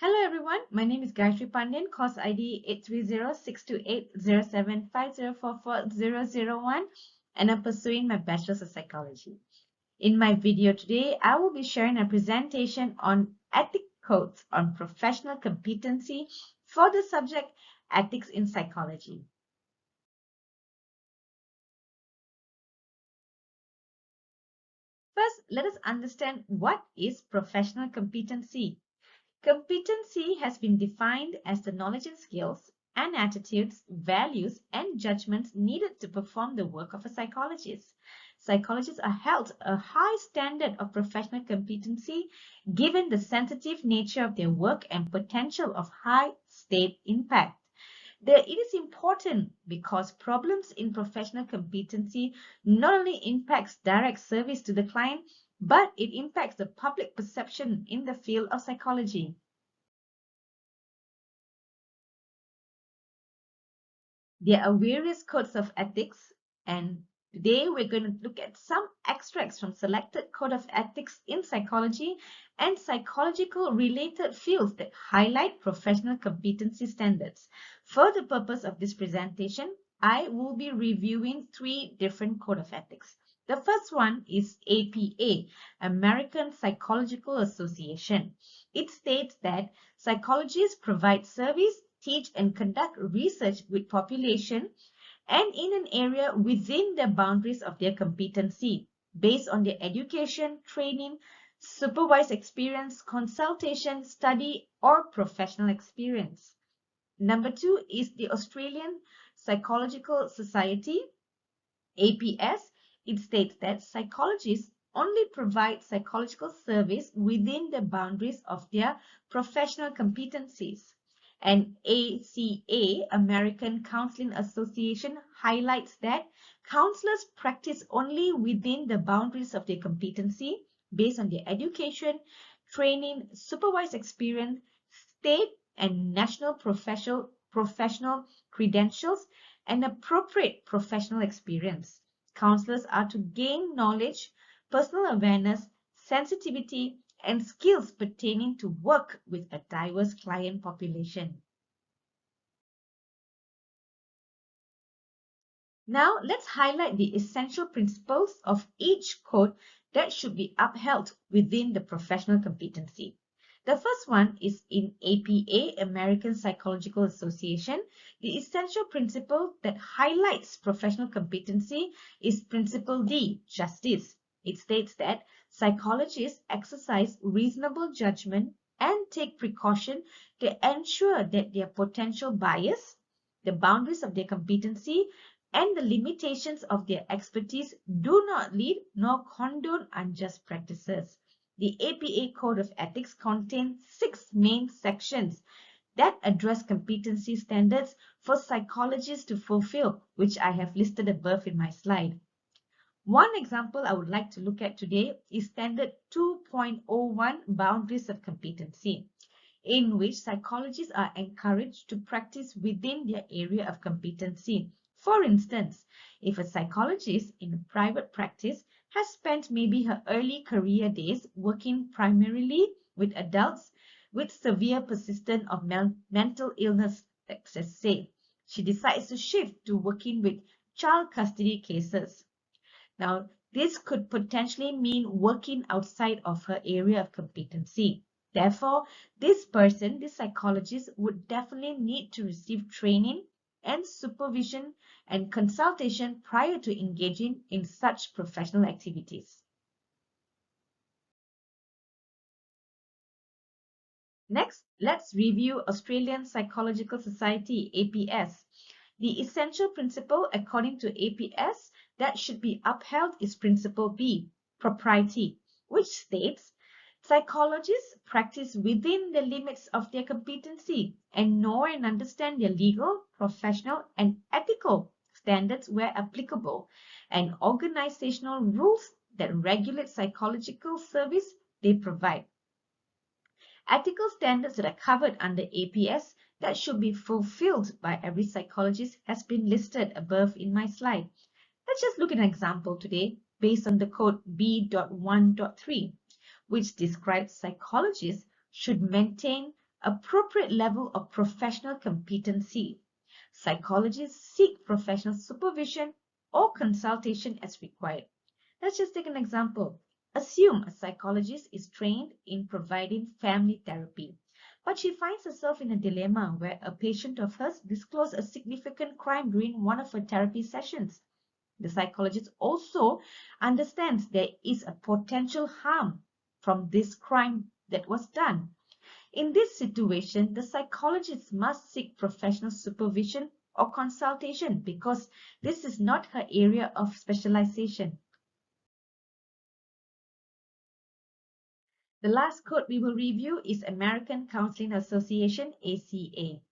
Hello everyone, my name is Gayatri Pandyan, course ID 830-628-075044-001, and I'm pursuing my Bachelor's of Psychology. In my video today, I will be sharing a presentation on ethic codes on professional competency for the subject Ethics in Psychology. First, let us understand what is professional competency. Competency has been defined as the knowledge and skills and attitudes, values, and judgments needed to perform the work of a psychologist. Psychologists are held a high standard of professional competency given the sensitive nature of their work and potential of high state impact. It is important because problems in professional competency not only impacts direct service to the client, but it impacts the public perception in the field of psychology. There are various codes of ethics, and today we're going to look at some extracts from selected code of ethics in psychology and psychological related fields that highlight professional competency standards. For the purpose of this presentation, I will be reviewing three different code of ethics. The first one is APA, American Psychological Association. It states that psychologists provide service, teach, and conduct research with population and in an area within the boundaries of their competency based on their education, training, supervised experience, consultation, study, or professional experience. Number two is the Australian Psychological Society, APS. It states that psychologists only provide psychological service within the boundaries of their professional competencies. And ACA, American Counseling Association, highlights that counselors practice only within the boundaries of their competency based on their education, training, supervised experience, state and national professional credentials, and appropriate professional experience. Counselors are to gain knowledge, personal awareness, sensitivity, and skills pertaining to work with a diverse client population. Now, let's highlight the essential principles of each code that should be upheld within the professional competency. The first one is in APA, American Psychological Association. The essential principle that highlights professional competency is Principle D, justice. It states that psychologists exercise reasonable judgment and take precaution to ensure that their potential bias, the boundaries of their competency, and the limitations of their expertise do not lead nor condone unjust practices. The APA Code of Ethics contains 6 main sections that address competency standards for psychologists to fulfill, which I have listed above in my slide. One example I would like to look at today is Standard 2.01 Boundaries of Competency, in which psychologists are encouraged to practice within their area of competency. For instance, if a psychologist in a private practice has spent maybe her early career days working primarily with adults with severe persistent of mental illness, let's say, she decides to shift to working with child custody cases. Now, this could potentially mean working outside of her area of competency. Therefore, this psychologist, would definitely need to receive training and supervision and consultation prior to engaging in such professional activities. Next, let's review Australian Psychological Society, APS. The essential principle according to APS that should be upheld is Principle B, propriety, which states psychologists practice within the limits of their competency and know and understand their legal, professional, and ethical standards where applicable, and organizational rules that regulate psychological service they provide. Ethical standards that are covered under APS that should be fulfilled by every psychologist has been listed above in my slide. Let's just look at an example today based on the code B.1.3, which describes psychologists should maintain appropriate level of professional competency. Psychologists seek professional supervision or consultation as required. Let's just take an example. Assume a psychologist is trained in providing family therapy, but she finds herself in a dilemma where a patient of hers disclosed a significant crime during one of her therapy sessions. The psychologist also understands there is a potential harm from this crime that was done. In this situation, the psychologist must seek professional supervision or consultation because this is not her area of specialization. The last code we will review is American Counseling Association, ACA.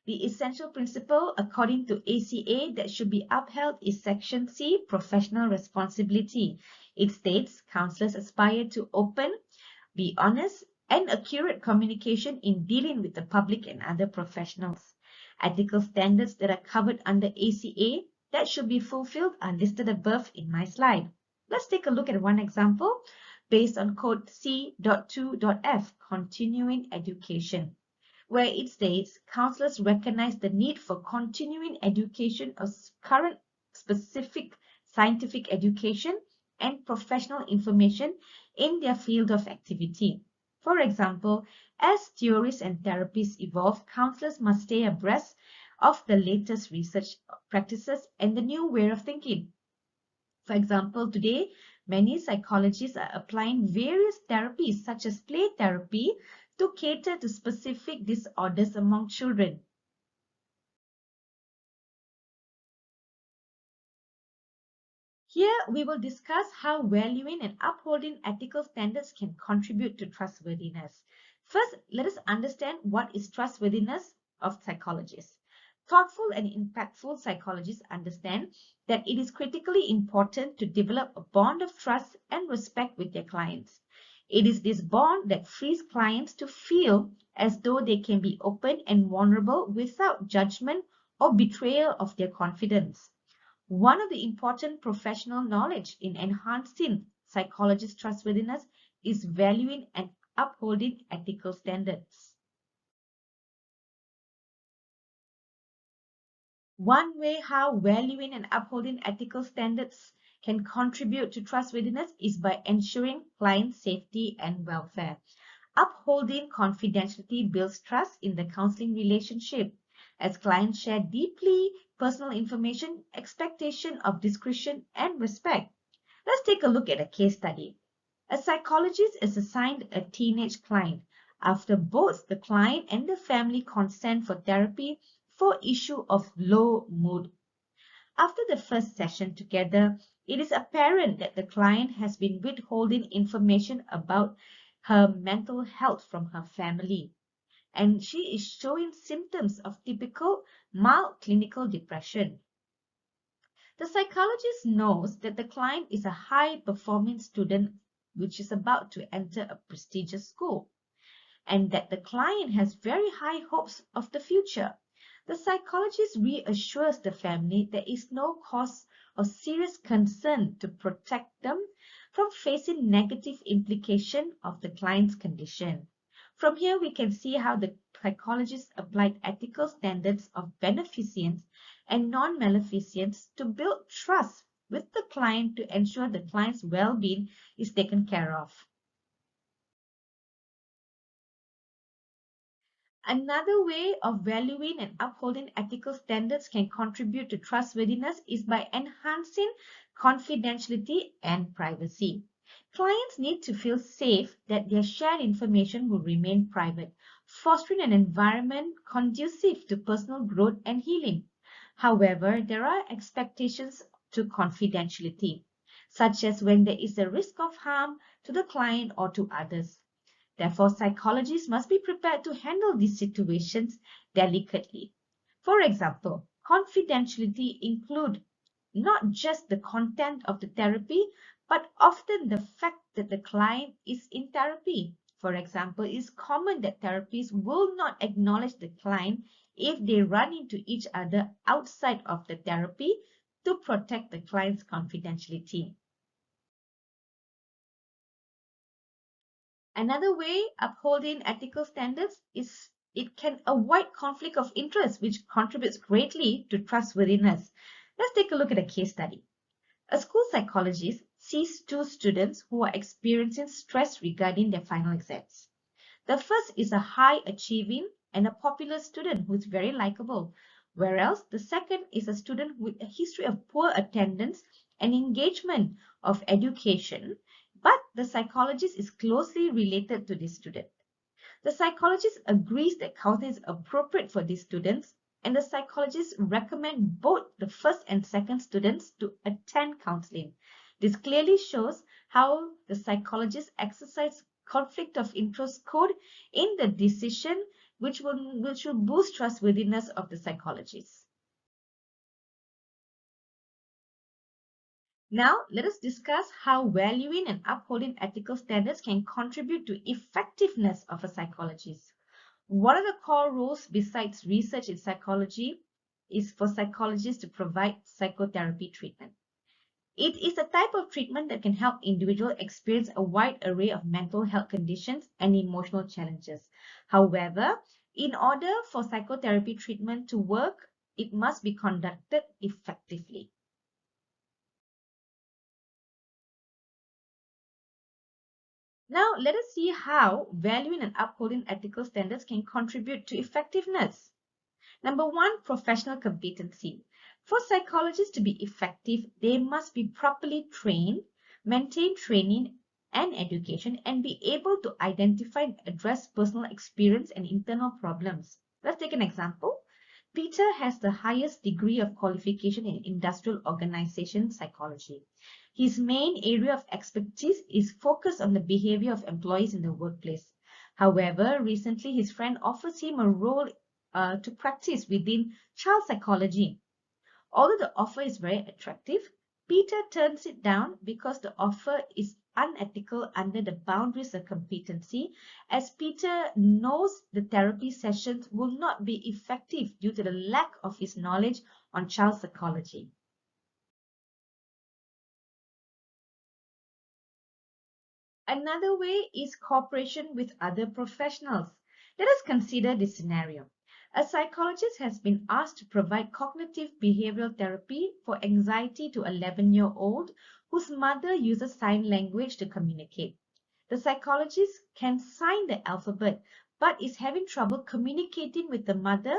The essential principle according to ACA that should be upheld is Section C, Professional Responsibility. It states counselors aspire to open, be honest, and accurate communication in dealing with the public and other professionals. Ethical standards that are covered under ACA that should be fulfilled are listed above in my slide. Let's take a look at one example based on code C.2.F, continuing education, where it states counselors recognize the need for continuing education of current specific scientific education and professional information in their field of activity. For example, as theories and therapies evolve, counselors must stay abreast of the latest research practices and the new way of thinking. For example, today, many psychologists are applying various therapies such as play therapy to cater to specific disorders among children. Here, we will discuss how valuing and upholding ethical standards can contribute to trustworthiness. First, let us understand what is trustworthiness of psychologists. Thoughtful and impactful psychologists understand that it is critically important to develop a bond of trust and respect with their clients. It is this bond that frees clients to feel as though they can be open and vulnerable without judgment or betrayal of their confidence. One of the important professional knowledge in enhancing psychologist trustworthiness is valuing and upholding ethical standards. One way how valuing and upholding ethical standards can contribute to trustworthiness is by ensuring client safety and welfare. Upholding confidentiality builds trust in the counseling relationship. As clients share deeply personal information, expectation of discretion and respect. Let's take a look at a case study. A psychologist is assigned a teenage client after both the client and the family consent for therapy for issue of low mood. After the first session together, it is apparent that the client has been withholding information about her mental health from her family, and she is showing symptoms of typical mild clinical depression. The psychologist knows that the client is a high-performing student which is about to enter a prestigious school, and that the client has very high hopes of the future. The psychologist reassures the family there is no cause of serious concern to protect them from facing negative implication of the client's condition. From here, we can see how the psychologist applied ethical standards of beneficence and non-maleficence to build trust with the client to ensure the client's well-being is taken care of. Another way of valuing and upholding ethical standards can contribute to trustworthiness is by enhancing confidentiality and privacy. Clients need to feel safe that their shared information will remain private, fostering an environment conducive to personal growth and healing. However, there are expectations to confidentiality, such as when there is a risk of harm to the client or to others. Therefore, psychologists must be prepared to handle these situations delicately. For example, confidentiality include not just the content of the therapy, but often the fact that the client is in therapy. For example, it is common that therapists will not acknowledge the client if they run into each other outside of the therapy to protect the client's confidentiality. Another way upholding ethical standards is It can avoid conflict of interest, which contributes greatly to trustworthiness. Let's take a look at a case study. A school psychologist sees two students who are experiencing stress regarding their final exams. The first is a high achieving and a popular student who is very likable, whereas the second is a student with a history of poor attendance and engagement of education, but the psychologist is closely related to this student. The psychologist agrees that counseling is appropriate for these students, and the psychologist recommend both the first and second students to attend counseling. This clearly shows how the psychologist exercise conflict of interest code in the decision, which will boost trustworthiness of the psychologist. Now, let us discuss how valuing and upholding ethical standards can contribute to effectiveness of a psychologist. One of the core roles besides research in psychology is for psychologists to provide psychotherapy treatment. It is a type of treatment that can help individuals experience a wide array of mental health conditions and emotional challenges. However, in order for psychotherapy treatment to work, it must be conducted effectively. Now, let us see how valuing and upholding ethical standards can contribute to effectiveness. Number one, professional competency. For psychologists to be effective, they must be properly trained, maintain training and education, and be able to identify and address personal experience and internal problems. Let's take an example. Peter has the highest degree of qualification in industrial organization psychology. His main area of expertise is focused on the behavior of employees in the workplace. However, recently his friend offers him a role to practice within child psychology. Although the offer is very attractive, Peter turns it down because the offer is unethical under the boundaries of competency, as Peter knows the therapy sessions will not be effective due to the lack of his knowledge on child psychology. Another way is cooperation with other professionals. Let us consider this scenario. A psychologist has been asked to provide cognitive behavioral therapy for anxiety to an 11-year-old whose mother uses sign language to communicate. The psychologist can sign the alphabet but is having trouble communicating with the mother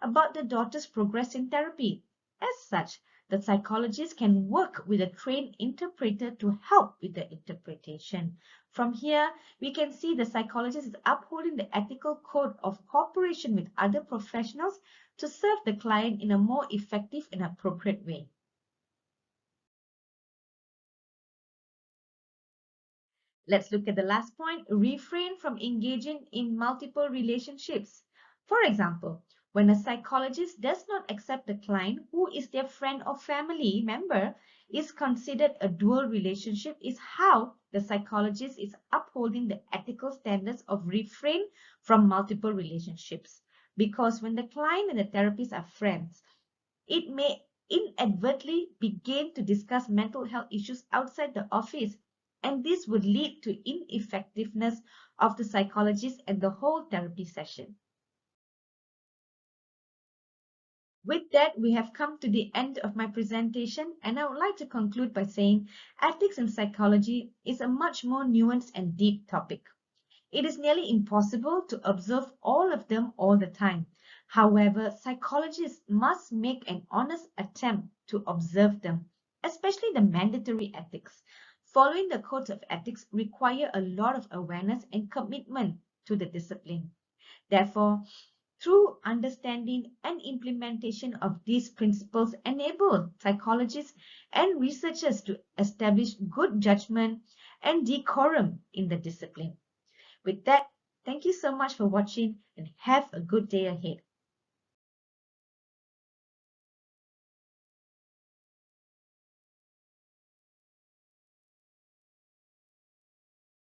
about the daughter's progress in therapy. As such, the psychologist can work with a trained interpreter to help with the interpretation. From here, we can see the psychologist is upholding the ethical code of cooperation with other professionals to serve the client in a more effective and appropriate way. Let's look at the last point, refrain from engaging in multiple relationships. For example, when a psychologist does not accept the client who is their friend or family member is considered a dual relationship is how the psychologist is upholding the ethical standards of refrain from multiple relationships. Because when the client and the therapist are friends, it may inadvertently begin to discuss mental health issues outside the office, and this would lead to ineffectiveness of the psychologist and the whole therapy session. With that, we have come to the end of my presentation, and I would like to conclude by saying ethics in psychology is a much more nuanced and deep topic. It is nearly impossible to observe all of them all the time. However, psychologists must make an honest attempt to observe them, especially the mandatory ethics. Following the codes of ethics require a lot of awareness and commitment to the discipline. Therefore, through understanding and implementation of these principles enable psychologists and researchers to establish good judgment and decorum in the discipline. With that, thank you so much for watching and have a good day ahead.